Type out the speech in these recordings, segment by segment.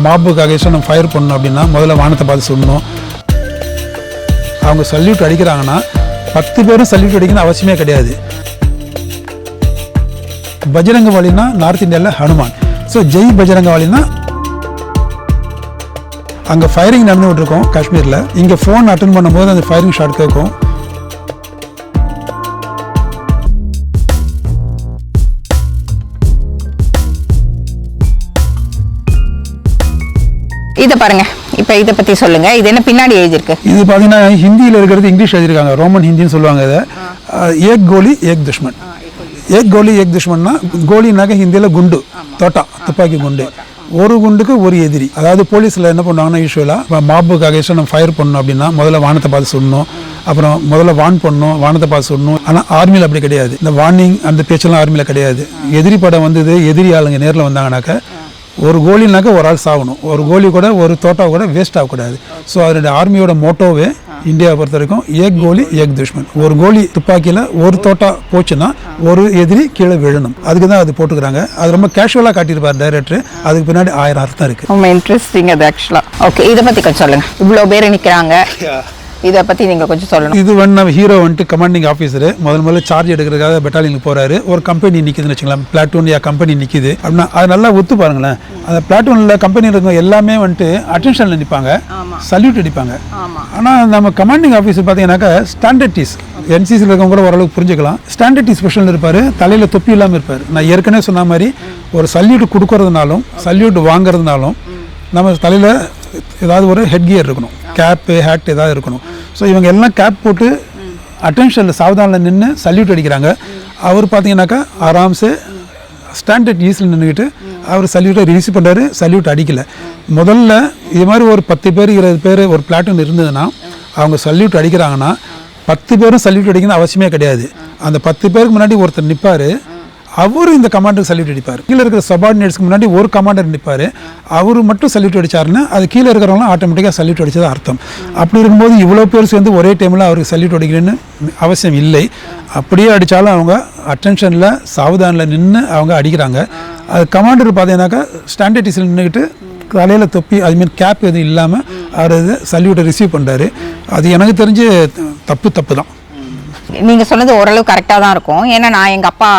மாப்புக்கு அகேன்ஸ்டாக நம்ம ஃபயர் பண்ணணும் அப்படின்னா முதல்ல வானத்தை பார்த்து சொல்லணும். அவங்க சல்யூட் அடிக்கிறாங்கன்னா 10 பேரும் சல்யூட் அடிக்கணும்னு அவசியமே கிடையாது. பஜரங்கவாலினா நார்த் இந்தியாவில் ஹனுமான். ஸோ ஜெய் பஜரங்கவாலினா அங்கே ஃபயரிங் நடந்துகிட்டு இருக்கோம் காஷ்மீரில். இங்கே ஃபோன் அட்டன் பண்ணும்போது அந்த ஃபயரிங் ஷாட் கேட்கும். இதை பாருங்க, இப்போ இதை பற்றி சொல்லுங்க. இது என்ன பின்னாடி எழுதிருக்கு? இது பார்த்தீங்கன்னா ஹிந்தியில் இருக்கிறது இங்கிலீஷ் எழுதியிருக்காங்க, ரோமன் ஹிந்தின்னு சொல்லுவாங்க. இதை ஏக் கோலி ஏக் துஷ்மன். ஏக் கோலி ஏக் துஷ்மன்னா கோலினாக்க ஹிந்தியில் குண்டு, தோட்டா, துப்பாக்கி குண்டு. ஒரு குண்டுக்கு ஒரு எதிரி. அதாவது போலீஸில் என்ன பண்ணுவாங்கன்னா யூஸ்வலாக மாப்புக்கு அகேன்ஸ்டாக நம்ம ஃபயர் பண்ணணும் அப்படின்னா முதல்ல வானத்தை பார்த்து சொல்லணும். அப்புறம் முதல்ல வான் பண்ணணும், வானத்தை பார்த்து சொல்லணும். ஆனால் ஆர்மியில் அப்படி கிடையாது. இந்த வார்னிங் அந்த பேச்செல்லாம் ஆர்மியில் கிடையாது. எதிரி படம் வந்தது, எதிரி ஆளுங்க நேரில் வந்தாங்கனாக்க ஒரு கோலினாக்க ஒரு ஆள் சாகணும். ஒரு கோலி கூட ஒரு தோட்டா கூட வேஸ்ட் ஆகக்கூடாது. ஸோ அதனுடைய ஆர்மியோட மோட்டோவே இந்தியாவை பொறுத்த வரைக்கும் ஏக் கோலி ஏக் துஷ்மன். ஒரு கோலி துப்பாக்கியில் ஒரு தோட்டா போச்சுன்னா ஒரு எதிரி கீழே விழணும். அதுக்கு தான் அது போட்டுக்கிறாங்க. அது ரொம்ப கேஷுவலாக காட்டியிருப்பார் டைரக்டர். அதுக்கு பின்னாடி 1000 அர்த்தம் இருக்குது. ரொம்ப இன்ட்ரெஸ்டிங் அது ஆக்சுவலாக. ஓகே, இதை பற்றி கொஞ்சம் சொல்லுங்கள். இவ்வளோ பேர் நிற்கிறாங்க, இதை பற்றி நீங்கள் கொஞ்சம் சொல்லணும். இது நம்ம ஹீரோ வந்துட்டு கமாண்டிங் ஆஃபீஸர் முதல்ல சார்ஜ் எடுக்கிறதுக்காக பெட்டாலியனுக்கு போகிறாரு. ஒரு கம்பெனி நிற்கிதுன்னு வச்சுக்கலாம், பிளாட்டூன் கம்பெனி நிற்கிது அப்படின்னா அது நல்லா ஒத்து பாருங்களேன். அந்த பிளாட்டூனில் கம்பெனியில் இருக்கவங்க எல்லாமே வந்துட்டு அட்டென்ஷனில் நிற்பாங்க, சல்யூட் அடிப்பாங்க. ஆனால் நம்ம கமாண்டிங் ஆஃபீஸர் பார்த்தீங்கன்னாக்கா ஸ்டாண்டர்டிஸ் என்சிசியில் இருக்கவங்க கூட ஓரளவுக்கு புரிஞ்சுக்கலாம். ஸ்டாண்டர்டி ஸ்பெஷல் இருப்பார், தலையில் தொப்பி இல்லாமல் இருப்பார். நான் ஏற்கனவே சொன்ன மாதிரி ஒரு சல்யூட் கொடுக்கறதுனாலும் சல்யூட் வாங்குறதுனாலும் நம்ம தலையில் ஏதாவது ஒரு ஹெட் கியர் இருக்கணும், கேப்பு ஹேட் ஏதாவது இருக்கணும். ஸோ இவங்க எல்லாம் கேப் போட்டு அட்டென்ஷனில் சாவதானில் நின்று சல்யூட் அடிக்கிறாங்க. அவர் பார்த்தீங்கன்னாக்கா ஆராம்ஸே ஸ்டாண்டர்ட் ஈஸில் நின்றுக்கிட்டு அவர் சல்யூட்டை ரிசீவ் பண்ணுறாரு, சல்யூட் அடிக்கலை. முதல்ல இது மாதிரி ஒரு 10 பேர் 20 பேர் ஒரு பிளாட்டூன் இருந்ததுன்னா அவங்க சல்யூட் அடிக்கிறாங்கன்னா 10 பேரும் சல்யூட் அடிக்கணும்னு அவசியமே கிடையாது. அந்த 10 பேருக்கு முன்னாடி ஒருத்தர் நிற்பார், அவரும் இந்த கமாண்டருக்கு சல்யூட் அடிப்பார். கீழே இருக்கிற சபார்டினேட்ஸ்க்கு முன்னாடி ஒரு கமாண்டர் நிற்பார், அவர் மட்டும் சல்யூட் அடித்தாருன்னா அது கீழே இருக்கிறவங்களாம் ஆட்டோமேட்டிக்காக சல்யூட் அடித்தது அர்த்தம். அப்படி இருக்கும்போது இவ்வளோ பேர் சேர்ந்து ஒரே டைமில் அவருக்கு சல்யூட் அடிக்கணும்னு அவசியம் இல்லை. அப்படியே அடித்தாலும் அவங்க அட்டென்ஷனில் சாவதானில் நின்று அவங்க அடிக்கிறாங்க. அது கமாண்டர் பார்த்தீங்கன்னாக்கா ஸ்டாண்டர்டிஸில் நின்றுக்கிட்டு தலையில் தொப்பி அதுமாரி கேப் எதுவும் இல்லாமல் அவர் சல்யூட்டை ரிசீவ் பண்ணுறாரு. அது எனக்கு தெரிஞ்சு தப்பு தான். நீங்கள் சொன்னது ஓரளவு கரெக்டாக தான் இருக்கும். ஏன்னா நான் எங்கள் அப்பா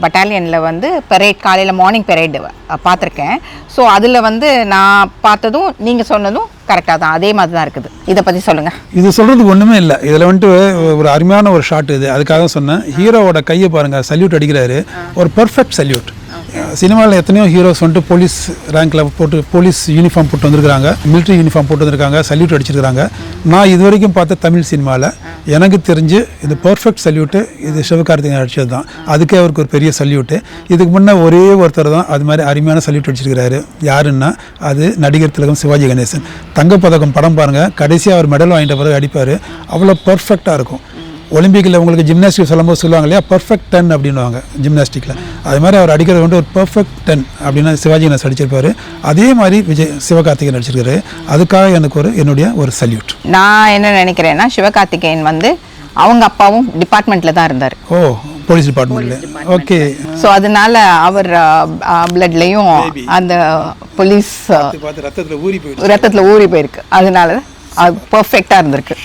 பட்டாலியனில் வந்து பெரேட், காலையில் மார்னிங் பெரேட் பார்த்துருக்கேன். ஸோ அதில் வந்து நான் பார்த்ததும் நீங்கள் சொன்னதும் கரெக்டாக தான், அதே மாதிரி தான் இருக்குது. இதை பற்றி சொல்லுங்கள். இது சொல்கிறதுக்கு ஒன்றுமே இல்லை. இதில் வந்துட்டு ஒரு அருமையான ஒரு ஷாட் இது. அதுக்காக சொன்னேன். ஹீரோவோட கையை பாருங்கள், சல்யூட் அடிக்கிறாரு, ஒரு பர்ஃபெக்ட் சல்யூட். சினிமாவில் எத்தனையோ ஹீரோஸ் வந்துட்டு போலீஸ் ரேங்கில் போட்டு போலீஸ் யூனிஃபார்ம் போட்டு வந்திருக்காங்க, மிலிட்ரி யூனிஃபார்ம் போட்டு வந்திருக்காங்க, சல்யூட் அடிச்சிருக்காங்க. நான் இது வரைக்கும் பார்த்த தமிழ் சினிமாவில் எனக்கு தெரிஞ்சு இது பர்ஃபெக்ட் சல்யூட்டு இது சிவகார்த்திகேயன் அடிச்சது தான். அதுக்கே அவருக்கு ஒரு பெரிய சல்யூட்டு. இதுக்கு முன்னே ஒரே ஒருத்தர் தான் அது மாதிரி அருமையான சல்யூட் அடிச்சிருக்கிறாரு. யாருன்னா அது நடிகர் திலகம் சிவாஜி கணேசன். தங்கப்பதக்கம் படம் பாருங்கள், கடைசியாக அவர் மெடல் வாங்கிட்ட பிறகு அடிப்பார், அவ்வளோ பர்ஃபெக்டாக இருக்கும். ஒலிம்பிக்கில் உங்களுக்கு ஜிம்னாஸ்டிக் சொல்லும்போது சொல்லுவாங்க இல்லையா, பர்ஃபெக்ட் 10 அப்படின்வாங்க ஜிம்னாஸ்டிக்கில். அது மாதிரி அவர் அடிக்கிறது வந்து ஒரு பர்ஃபெக்ட் 10 அப்படின்னா சிவாஜி கணேசன் அடிச்சிருப்பாரு. அதே மாதிரி சிவகார்த்திகேயன் அடிச்சிருக்காரு. அதுக்காக எனக்கு என்னுடைய ஒரு சல்யூட். நான் என்ன நினைக்கிறேன்னா, சிவகார்த்திகேயன் வந்து அவங்க அப்பாவும் டிபார்ட்மெண்ட்டில் தான் இருந்தார். ஓ, போலீஸ் டிபார்ட்மெண்ட்டில். ஓகே. ஸோ அதனால அவர் பிளட்லையும் அந்த போலீஸ் ரத்தத்தில் ஊறி போயிருக்கு. அதனால அது பர்ஃபெக்டாக இருந்திருக்கு.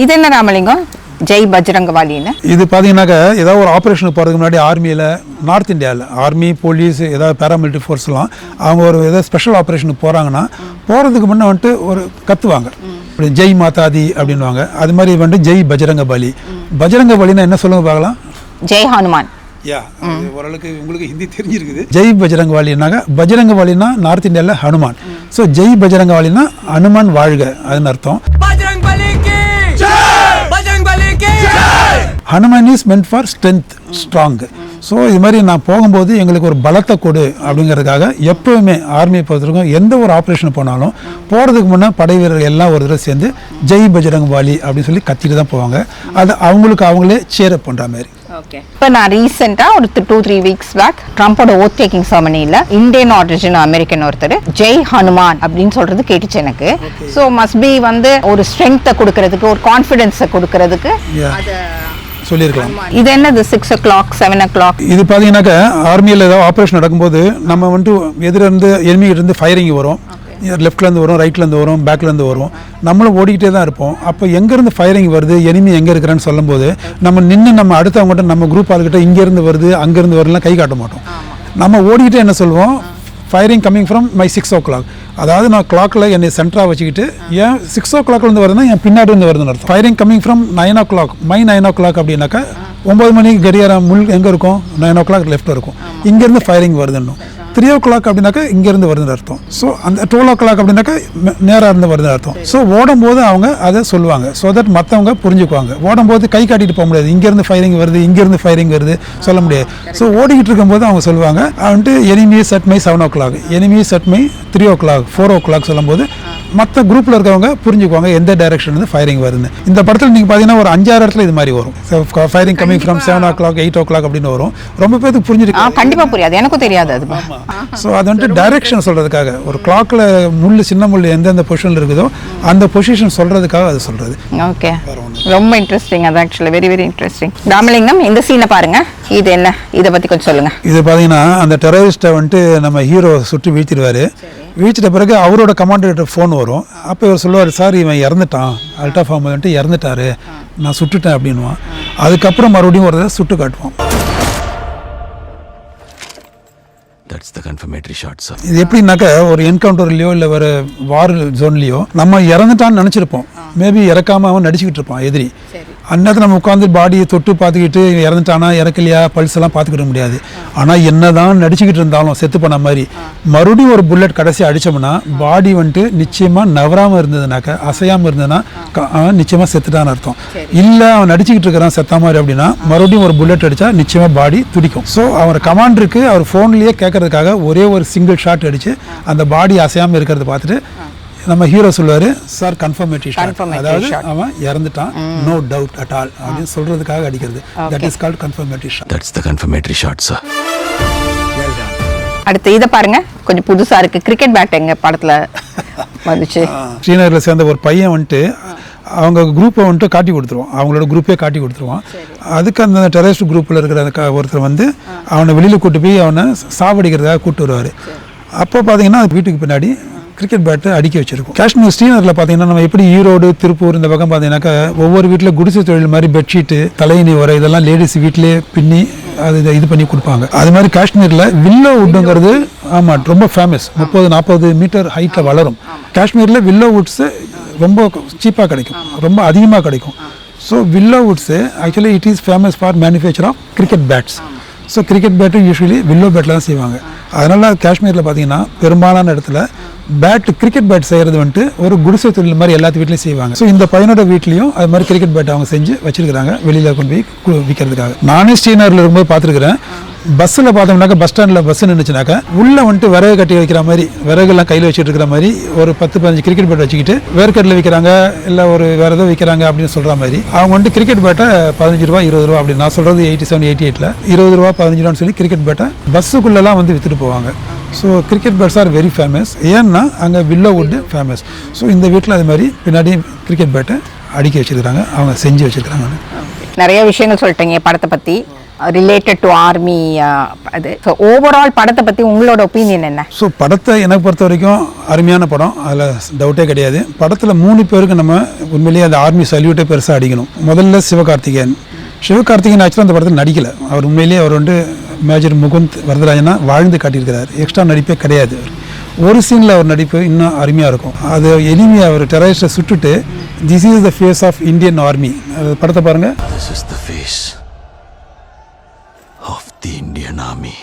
இது என்ன ராமலிங்கம், ஜெய் பஜ்ரங்கவாலின்னு? இது பார்த்தீங்கன்னாக்கா ஏதாவது ஒரு ஆப்ரேஷனுக்கு போகிறதுக்கு முன்னாடி ஆர்மியில், நார்த் இந்தியாவில் ஆர்மி, போலீஸ், ஏதாவது பேராமிலிட்டரி ஃபோர்ஸ்லாம் அவங்க ஒரு ஏதாவது ஸ்பெஷல் ஆப்ரேஷனுக்கு போகிறாங்கன்னா போகிறதுக்கு முன்னே வந்துட்டு ஒரு கத்துவாங்க, ஜெய் மாதாதி அப்படின்வாங்க. அது மாதிரி வந்துட்டு ஜெய் பஜ்ரங்கபாலி. பஜ்ரங்கபாலின்னா என்ன சொல்லுங்க பார்க்கலாம்? ஜெய் ஹனுமான். ஓரளவுக்கு உங்களுக்கு ஹிந்தி தெரிஞ்சிருக்குது. ஜெய் பஜ்ரங்கவாலினாக்க பஜ்ரங்கவாலினா நார்த் இந்தியாவில் ஹனுமான். ஸோ ஜெய் பஜ்ரங்கவாலினா ஹனுமான் வாழ்க அதுன்னு அர்த்தம். Hanuman is meant for strength, strong. So இது மாதிரி நான் போகும்போது எங்களுக்கு ஒரு பலத்தை கொடு அப்படிங்கிறதுக்காக எப்போவுமே ஆர்மியை பொறுத்தவரைக்கும் எந்த ஒரு ஆப்ரேஷன் போனாலும் போகிறதுக்கு முன்னே படை வீரர்கள் எல்லாம் ஒரு தடவை சேர்ந்து ஜெய் பஜ்ரங்கவாலி அப்படின்னு சொல்லி கத்திட்டு தான் போவாங்க. அது அவங்களுக்கு அவங்களே சேரப் பண்ணுற மாதிரி. இப்போ நான் ரீசெண்டாக ஒரு 2-3 வீக்ஸ் பேக் ட்ரம்போட ஓத் டேக்கிங் செரமனியில் இந்தியன் ஆரிஜின் அமெரிக்கன் ஒருத்தர் ஜெய் ஹனுமான் அப்படின்னு சொல்றது கேட்டுச்சு எனக்கு. ஸோ மஸ்ட் பி வந்து ஒரு ஸ்ட்ரென்த்தை கொடுக்கறதுக்கு, ஒரு கான்ஃபிடென்ஸை கொடுக்கறதுக்கு சொல்லியிருக்கலாம். இது என்னது 6 o'clock 7 o'clock? இது பார்த்தீங்கன்னாக்கா ஆர்மியில் ஏதாவது ஆப்ரேஷன் நடக்கும்போது நம்ம வந்துட்டு எதிரிருந்து எனிமிகிட்ட ஃபயரிங் வரும், லெஃப்ட்லேருந்து வரும், ரைட்லேருந்து வரும், பேக்லேருந்து வரும். நம்மளும் ஓடிக்கிட்டே தான் இருப்போம். அப்போ எங்கேருந்து ஃபயரிங் வருது, எனிமி எங்கே இருக்கிறான்னு சொல்லும்போது நம்ம நின்று நம்ம அடுத்தவங்ககிட்ட நம்ம குரூப் ஆளுக்கிட்ட இங்கேருந்து வருது அங்கேருந்து வரலாம் கை காட்ட மாட்டோம். நம்ம ஓடிக்கிட்டே என்ன சொல்லுவோம், firing coming from my 6 o'clock. அதாவது நான் கிளாக்கில் என்னை சென்டராக வச்சுக்கிட்டு ஏன் 6 o'clockலேருந்து வருதுன்னா என் பின்னாடி இருந்து வருதுன்னு அர்த்தம். Firing coming from 9 o'clock, my 9 o'clock அப்படின்னாக்கா 9 மணிக்கு கடியாரம் முள் எங்கே இருக்கும், 9 o'clock லெஃப்ட் இருக்கும், இங்கேருந்து ஃபயரிங் வருதுன்னு. 3 o'clock அப்படின்னாக்கா இங்கேருந்து வருதுன்னு அர்த்தம். ஸோ அந்த 12 o'clock அப்படின்னாக்கா நேராக இருந்து வருதுன்னு அர்த்தம். ஸோ ஓடும்போது அவங்க அதை சொல்லுவாங்க, ஸோ தட் மற்றவங்க புரிஞ்சுக்குவாங்க. ஓடும்போது கை காட்டிட்டு போக முடியாது, இங்கேருந்து ஃபயரிங் வருது இங்கேருந்து ஃபயரிங் வருது சொல்ல முடியாது. ஸோ ஓடிக்கிட்டு இருக்கும்போது அவங்க சொல்லுவாங்க வந்துட்டு enemy set my 7 o'clock, enemy set my 3 o'clock 4 o'clock சொல்லும்போது மற்ற குரூப்பில் இருக்கவங்க புரிஞ்சுக்குவாங்க எந்த டைரக்ஷன் வந்து ஃபயரிங் வருதுன்னு. இந்த படத்தில் நீங்கள் பார்த்தீங்கன்னா ஒரு 5-6 இடத்துல இது மாதிரி வரும், firing coming from 7 o'clock 8 o'clock அப்படின்னு வரும். ரொம்ப பேருக்கு புரிஞ்சுருக்கு. கண்டிப்பாக புரியாது, எனக்கும் தெரியாது அது. ஸோ அது வந்துட்டு டைரக்ஷன் சொல்கிறதுக்காக ஒரு கிளாக்கில் முள் சின்ன முள் எந்தெந்த பொசிஷனில் இருக்குதோ அந்த பொசிஷன் சொல்கிறதுக்காக அது சொல்கிறது. ஓகே, ரொம்ப இன்ட்ரெஸ்டிங். அது actually very very interesting. Ramalingam, இந்த சீனை பாருங்க, இது என்ன, இதை பற்றி கொஞ்சம் சொல்லுங்கள். இது பார்த்தீங்கன்னா அந்த டெரரிஸ்ட்டை வந்துட்டு நம்ம ஹீரோ சுட்டு வீழ்த்திடுவார். வீழ்த்திட்ட பிறகு அவரோட கமாண்டர்கிட்ட ஃபோன் வரும். அப்போ இவர் சொல்லுவார், சார் இவன் இறந்துட்டான், அல்டா ஃபார்ம் வந்துட்டு இறந்துட்டாரு, நான் சுட்டுட்டேன் அப்படின்வான். அதுக்கப்புறம் மறுபடியும் ஒரு தடவை சுட்டு காட்டுவான். That's the confirmatory shot, sir. இது எப்படின்னாக்கா ஒரு என்கவுண்டர்லையோ இல்லை ஒரு வார் ஜோன்லேயோ நம்ம இறந்துட்டான்னு நினச்சிருப்போம், மேபி இறக்காம அவன் நடிச்சுக்கிட்டு இருப்பான் எதிரி. அந்நேரத்தில் நம்ம உட்காந்து பாடியை தொட்டு பார்த்துக்கிட்டு இறந்துட்டானா இறக்கலையா பல்ஸ் எல்லாம் பார்த்துக்கிட முடியாது. ஆனால் என்னதான் நடிச்சுக்கிட்டு இருந்தாலும் செத்து பண்ண மாதிரி மறுபடியும் ஒரு புல்லட் கடைசி அடித்தோம்னா பாடி வந்துட்டு நிச்சயமாக நவராமல் இருந்ததுனாக்கா அசையாமல் இருந்ததுன்னா அவன் நிச்சயமாக செத்துட்டான்னு அர்த்தம். இல்லை அவன் நடிச்சுக்கிட்டு இருக்கிறான் செத்த மாதிரி அப்படின்னா மறுபடியும் ஒரு புல்லட் அடித்தா நிச்சயமாக பாடி துடிக்கும். ஸோ அவர் கமாண்டருக்கு அவர் ஃபோன்லேயே கேட்கறதுக்காக ஒரே ஒரு சிங்கிள் ஷாட் அடித்து அந்த பாடி அசையாமல் இருக்கிறத பார்த்துட்டு நம்ம ஹீரோ சொல்லுவாரு, சார் கன்ஃபர்மேட்டரி ஷாட், அதாவது அவன் இறந்துட்டான் நோ டவுட் அட் ஆல் அப்படின்னு சொல்றதுக்காக அடிக்கிறது. That is called confirmatory shot. That's the confirmatory shot, sir. அடுத்து இதை பாருங்க, கொஞ்சம் புதுசா இருக்கு. கிரிக்கெட் பேட் எங்க படத்துல வந்துச்சு. ஸ்ரீநகரில் சேர்ந்த ஒரு பையன் வந்துட்டு அவங்க குரூப்பை வந்துட்டு காட்டி கொடுத்துருவான், அவங்களோட குரூப்பே காட்டி கொடுத்துருவான். அதுக்கு அந்த டெரரிஸ்ட் குரூப்பில் இருக்கிற ஒருத்தர் வந்து அவனை வெளியில் கூட்டு போய் அவனை சாவடிக்கிறதுக்காக கூப்பிட்டு வருவார். அப்போ பார்த்தீங்கன்னா வீட்டுக்கு பின்னாடி கிரிக்கெட் பேட்டு அடிக்க வச்சிருக்கும். காஷ்மீர் ஸ்ரீநகரில் பார்த்தீங்கன்னா நம்ம எப்படி ஈரோடு திருப்பூர் இந்த பக்கம் பார்த்தீங்கன்னாக்கா ஒவ்வொரு வீட்டில் குடிசை தொழில் மாதிரி பெட்ஷீட்டு தலையணி வர இதெல்லாம் லேடிஸ் வீட்டிலே பின்னி அது இது பண்ணி கொடுப்பாங்க. அது மாதிரி காஷ்மீரில் வில்லோ வுட்டுங்கிறது ஆமாம் ரொம்ப ஃபேமஸ், 30-40 மீட்டர் ஹைட்டில் வளரும். காஷ்மீரில் வில்லோ வுட்ஸு ரொம்ப சீப்பாக கிடைக்கும், ரொம்ப அதிகமாக கிடைக்கும். So willow woods actually it is famous for manufacture of cricket bats. So cricket bat usually willow பேட்டில் தான் செய்வாங்க. அதனால் காஷ்மீரில் பார்த்தீங்கன்னா பெரும்பாலான இடத்துல பேட் கிரிக்கெட் பேட் செய்கிறது வந்துட்டு ஒரு குடிசை தொழில் மாதிரி எல்லாத்து வீட்லையும் செய்வாங்க. ஸோ இந்த பையனோட வீட்லேயும் அது மாதிரி கிரிக்கெட் பேட் அவங்க செஞ்சு வச்சிருக்கிறாங்க வெளியில் கொண்டு போய் விற்கிறதுக்காக. நானே ஸ்ரீநகரில் இருக்கும்போது பார்த்துருக்குறேன். பஸ்ஸில் பார்த்தோம்னாக்கா பஸ் ஸ்டாண்டில் பஸ் நின்றுச்சுனாக்கா உள்ளே வந்துட்டு விறகு கட்டி வைக்கிற மாதிரி விறகுலாம் கையில் வச்சுட்டு இருக்கிற மாதிரி ஒரு 10-15 கிரிக்கெட் பேட் வச்சுக்கிட்டு வேர்க்கட்டில் விற்கிறாங்க இல்லை ஒரு வேறு ஏதோ விற்கிறாங்க அப்படின்னு சொல்கிற மாதிரி அவங்க வந்துட்டு கிரிக்கெட் பேட்டை 15 ரூபா 20 ரூபா அப்படின்னு நான் சொல்கிறது 87-88ல் 20 ரூபா 15 ரூபான்னு சொல்லி கிரிக்கெட் பேட்டை பஸ்ஸுக்குள்ளெல்லாம் வந்து விற்றுட்டு போவாங்க. So cricket bats are very famous. ஏன்னா அங்கே வில்லோ வுட் ஃபேமஸ். ஸோ இந்த வீட்டில் அது மாதிரி பின்னாடி கிரிக்கெட் பேட்டை அடிக்க வச்சுருக்காங்க, அவங்க செஞ்சு வச்சுருக்காங்க. நிறைய விஷயங்கள் சொல்லிட்டீங்க படத்தை பற்றி ரிலேட்டட் டு ஆர்மி. அது ஸோ ஓவரால் படத்தை பற்றி உங்களோட ஒப்பீனியன் என்ன? ஸோ படத்தை எனக்கு பொறுத்த வரைக்கும் அருமையான படம், அதில் டவுட்டே கிடையாது. படத்தில் 3 பேருக்கு நம்ம உண்மையிலேயே அந்த ஆர்மி சல்யூட்டே பெருசாக அடிக்கணும். முதல்ல சிவகார்த்திகேயன் ஆக்சுவலாக அந்த படத்தில் நடிக்கலை. அவர் உண்மையிலேயே அவர் வந்து மேஜர் முகுந்த் வரதராஜனா வாழ்ந்து காட்டியிருக்கிறார், எக்ஸ்ட்ரா நடிப்பே கிடையாது. ஒரு சீனில் அவர் நடிப்பு இன்னும் அருமையாக இருக்கும். அது எளிமையை அவர் டெரரிஸ்ட்டை சுட்டுட்டு this is the face of Indian army படத்தை பாருங்கள். This is the face of the Indian Army.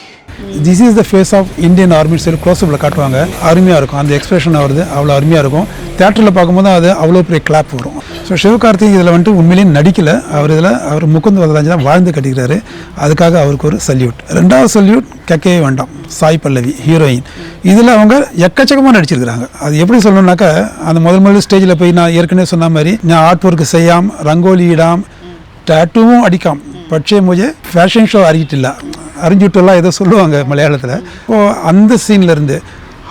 This is the face of Indian ஆர்மின்னு சொல்லி க்ளோஸ்அப்பில் காட்டுவாங்க, அருமையாக இருக்கும். அந்த எக்ஸ்பிரஷன் வருது அவ்வளோ அருமையாக இருக்கும். தேட்டரில் பார்க்கும்போது அது அவ்வளோ பெரிய கிளாப் வரும். ஸோ சிவகார்த்திக் இதில் வந்துட்டு உண்மையிலேயே நடிக்கலை, அவர் முகுந்த் வரதராஜன் தான் வாழ்ந்து கட்டிக்கிறாரு. அதுக்காக அவருக்கு ஒரு சல்யூட். 2வது சல்யூட் கேட்கவே வேண்டாம், சாய் பல்லவி ஹீரோயின். இதில் அவங்க எக்கச்சக்கமாக நடிச்சிருக்கிறாங்க. அது எப்படி சொல்லணும்னாக்கா அந்த முதல் ஸ்டேஜில் போய் நான் ஏற்கனவே சொன்ன மாதிரி நான் ஆர்ட் ஒர்க் செய்யாம், ரங்கோலி இடாம், டேட்டூவும் அடிக்காம், பட்சே முஜே ஃபேஷன் ஷோ அறிஞ்சிட்டுலாம் ஏதோ சொல்லுவாங்க மலையாளத்தில். இப்போ அந்த சீன்லேருந்து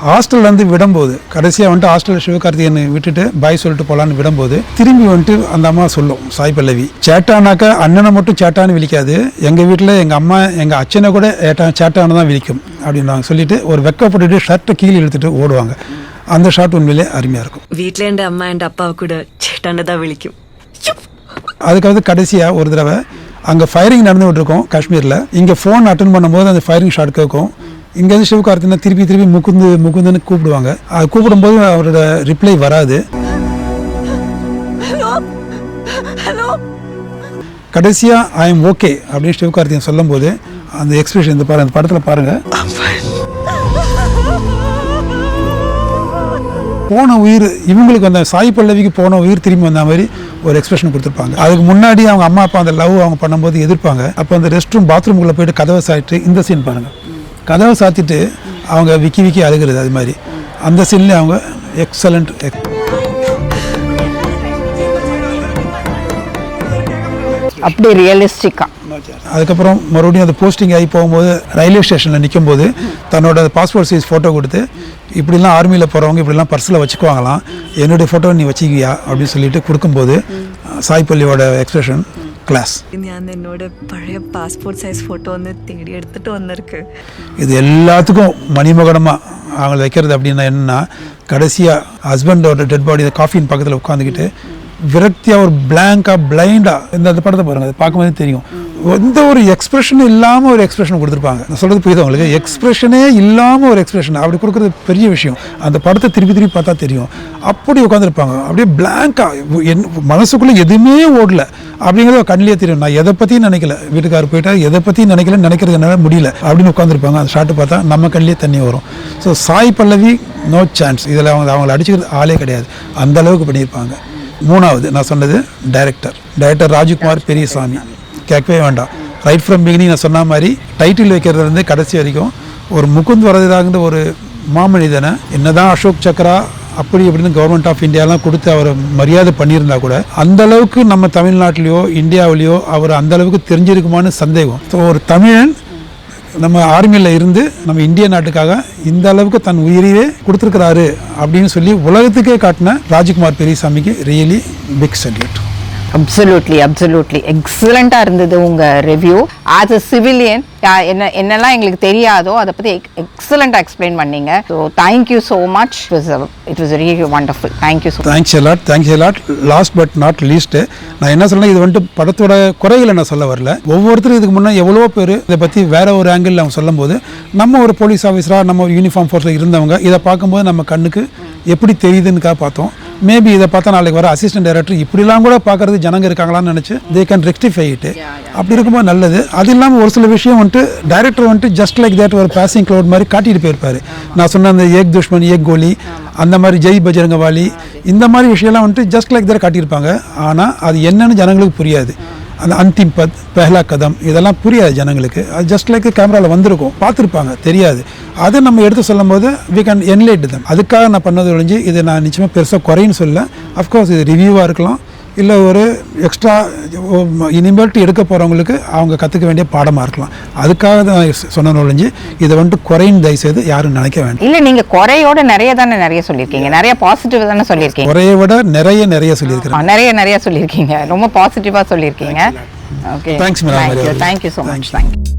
ஹாஸ்டல்லேருந்து விடும்போது கடைசியாக வந்துட்டு ஹாஸ்டல் சிவகார்த்திகேயனை விட்டுட்டு பாய் சொல்லிட்டு போகலான்னு விடும்போது திரும்பி வந்துட்டு அந்த அம்மா சொல்லும் சாய் பல்லவி, சேட்டானாக்கா அண்ணனை மட்டும் சேட்டான்னு விழிக்காது, எங்கள் வீட்டில் எங்கள் அம்மா எங்கள் அச்சனை கூட சேட்டான்னு தான் விழிக்கும் அப்படின்னு சொல்லிட்டு ஒரு வெக்கப்பட்டுட்டு ஷர்ட்டை கீழே இழுத்துட்டு ஓடுவாங்க. அந்த ஷாட் உண்மையிலே அருமையாக இருக்கும். வீட்டில் என் அம்மா என் அப்பாவை கூட சேட்டான்னு தான் விழிக்கும். அதுக்காவது கடைசியாக ஒரு தடவை அங்கே ஃபயரிங் நடந்துகிட்டு இருக்கோம் காஷ்மீரில். இங்கே ஃபோன் அட்டன் பண்ணும்போது அந்த ஃபயரிங் ஷாட் கேட்கும். இங்கேருந்து சிவகார்த்திகேயனை திருப்பி முகுந்துன்னு கூப்பிடுவாங்க. அது கூப்பிடும்போது அவரோட ரிப்ளை வராது. கடைசியாக ஐ எம் ஓகே அப்படின்னு சிவகார்த்திகேயன் சொல்லும் போது அந்த எக்ஸ்பிரஷன் இந்த அந்த படத்தில் பாருங்கள். போன உயிர் இவங்களுக்கு அந்த சாய் பல்லவிக்கு போன உயிர் திரும்பி வந்த மாதிரி ஒரு எக்ஸ்பிரஷன் கொடுத்துருப்பாங்க. அதுக்கு முன்னாடி அவங்க அம்மா அப்பா அந்த லவ் அவங்க பண்ணும்போது எதிர்ப்பாங்க. அப்போ அந்த ரெஸ்ட் ரூம் பாத்ரூம்குள்ளே போயிட்டு கதவை சாத்திட்டு இந்த சீன் பாருங்கள். கதவை சாத்திட்டு அவங்க விக்கி அழுகிறது. அது மாதிரி அந்த சீன்லேயே அவங்க எக்ஸலண்ட். அப்படி ரியலிஸ்டிக்காக. அதுக்கப்புறம் மறுபடியும் அந்த போஸ்டிங் ஆகி போகும்போது ரயில்வே ஸ்டேஷனில் நிற்கும்போது தன்னோட பாஸ்போர்ட் சைஸ் ஃபோட்டோ கொடுத்து, இப்படிலாம் ஆர்மியில் போகிறவங்க இப்படிலாம் பர்ஸில் வச்சுக்குவாங்களாம், என்னுடைய ஃபோட்டோ நீ வச்சுக்கியா அப்படின்னு சொல்லிட்டு கொடுக்கும்போது சாய் பல்லியோட எக்ஸ்பிரஷன் கிளாஸ். ഞാൻ എന്നോട് പഴയ പാസ്പോർട്ട് സൈസ് ഫോട്ടോ ഒന്ന് തേടി എടുത്തിട്ട് വന്നിருக்கு. இது எல்லாத்துக்கும் மணிமகனமாக அவங்கள வைக்கிறது அப்படின்னா என்னன்னா, கடைசியாக ஹஸ்பண்டோட டெட் பாடி காஃபின் பக்கத்தில் உட்காந்துக்கிட்டு விரக்தியாக ஒரு பிளாங்காக பிளைண்டாக இந்த படத்தை பாருங்கள், அதை பார்க்கும்போது தெரியும். எந்த ஒரு எக்ஸ்பிரஷனும் இல்லாமல் ஒரு எக்ஸ்பிரஷன் கொடுத்துருப்பாங்க. நான் சொல்கிறது புரியுது உங்களுக்கு? எக்ஸ்பிரஷனே இல்லாமல் ஒரு எக்ஸ்பிரஷன் அப்படி கொடுக்குறது பெரிய விஷயம். அந்த படத்தை திருப்பி பார்த்தா தெரியும். அப்படி உட்காந்துருப்பாங்க, அப்படியே பிளாங்காக, என் மனசுக்குள்ளே எதுவுமே ஓடல அப்படிங்கிறத கண்ணிலே தெரியும். நான் எதை பற்றியும் நினைக்கல, வீட்டுக்காரர் போயிட்டா எதை பற்றியும் நினைக்கிறது என்னால் முடியல அப்படின்னு உட்காந்துருப்பாங்க. அந்த ஷாட்டு பார்த்தா நம்ம கண்ணிலே தண்ணி வரும். So Sai Pallavi no chance, இதில் அவங்கள அடிச்சுக்கிறது ஆளே கிடையாது, அந்த அளவுக்கு பண்ணியிருப்பாங்க. மூணாவது நான் சொன்னது டைரக்டர் ராஜ்குமார் பெரியசாமி, கேட்கவே வேண்டாம். ரைட் ஃப்ரம் பிகினிங் நான் சொன்ன மாதிரி டைட்டில் வைக்கிறதுலேருந்து கடைசி வரைக்கும் ஒரு முகுந்த் வரதாங்கிற ஒரு மாமனிதனை என்னதான் அசோக் சக்ரா அப்படி இப்படின்னு கவர்மெண்ட் ஆஃப் இந்தியாலாம் கொடுத்து அவரை மரியாதை பண்ணியிருந்தா கூட அந்த அளவுக்கு நம்ம தமிழ்நாட்டிலையோ இந்தியாவிலையோ அவர் அந்த அளவுக்கு தெரிஞ்சிருக்குமான்னு சந்தேகம். ஸோ ஒரு தமிழன் நம்ம ஆர்மியில் இருந்து நம்ம இந்திய நாட்டுக்காக இந்த அளவுக்கு தன் உயிரையே கொடுத்துருக்கிறாரு அப்படின்னு சொல்லி உலகத்துக்கே காட்டின ராஜ்குமார் பெரியசாமிக்கு ரியலி பிக் சல்யூட். அப்சல்யூட்லி எக்ஸலண்ட்டாக இருந்தது உங்கள் ரிவ்யூ. ஆஸ் அ சிவிலியன் என்னெல்லாம் எங்களுக்கு தெரியாதோ அதை பற்றி எக்ஸலண்ட்டாக எக்ஸ்பிளைன் பண்ணீங்க. So thank you so much. It was really wonderful. Thank you so thanks a lot. Last but not least, நான் என்ன சொல்றேன், இது வந்துட்டு படத்தோட குறைகளை நான் சொல்ல வரல. ஒவ்வொருத்தரும் இதுக்கு முன்னே எவ்வளோ பேர் இதை பற்றி வேற ஒரு ஆங்கிள் அவங்க சொல்லும் போது நம்ம ஒரு போலீஸ் ஆஃபீஸராக நம்ம ஒரு யூனிஃபார்ம் ஃபோர்ஸில் இருந்தவங்க இதை பார்க்கும்போது நம்ம கண்ணுக்கு எப்படி தெரியுதுன்னுக்காக பார்த்தோம். மேபி இதை பார்த்தா நாளைக்கு வர அசிஸ்டன்ட் டைரக்டர் இப்படிலாம் கூட பார்க்கறது ஜனங்க இருக்காங்களான்னு நினச்சி தே கேன் ரெக்டிஃபை இட். அப்படி இருக்கும்போது நல்லது. அது இல்லாமல் ஒரு சில விஷயம் வந்துட்டு டைரக்டர் வந்துட்டு ஜஸ்ட் லைக் தேட் ஒரு பாசிங் க்ளவுட் மாதிரி காட்டிட்டு போயிருப்பாரு. நான் சொன்ன அந்த ஏக் துஷ்மன் ஏக் கோலி, அந்த மாதிரி ஜெய் பஜரங்கவாலி, இந்த மாதிரி விஷயம்லாம் வந்துட்டு ஜஸ்ட் லைக் தேட் காட்டியிருப்பாங்க. ஆனால் அது என்னன்னு ஜனங்களுக்கு புரியாது. அந்த அந்திம் பத், பெஹ்லா கதம், இதெல்லாம் புரியாது ஜனங்களுக்கு. அது ஜஸ்ட் லைக் கேமராவில் வந்திருக்கும், பார்த்துருப்பாங்க, தெரியாது. அதை நம்ம எடுத்து சொல்லும் போது வி கேன் என்லைட் தம். அதுக்காக நான் பண்ணது ஒழிஞ்சு இதை நான் நிச்சயமாக பெருசாக குறைன்னு சொல்ல. அஃப்கோர்ஸ் இது ரிவ்யூவாக இருக்கலாம், இல்லை ஒரு எக்ஸ்ட்ரா இனிமேல்ட்டு எடுக்க போகிறவங்களுக்கு அவங்க கற்றுக்க வேண்டிய பாடமாக இருக்கலாம். அதுக்காக தான் சொன்ன ஒழிஞ்சு இதை வந்துட்டு குறைன்னு தயவுசெய்து யாரும் நினைக்க வேண்டாம். இல்லை, நீங்கள் குறையோட நிறைய சொல்லியிருக்கீங்க, நிறைய பாசிட்டிவ் தானே சொல்லியிருக்கீங்க. குறையை விட நிறைய சொல்லியிருக்கேன். நிறைய சொல்லியிருக்கீங்க, ரொம்ப பாசிட்டிவாக சொல்லியிருக்கீங்க. Okay, thanks madam. Thank you so much. Thank you.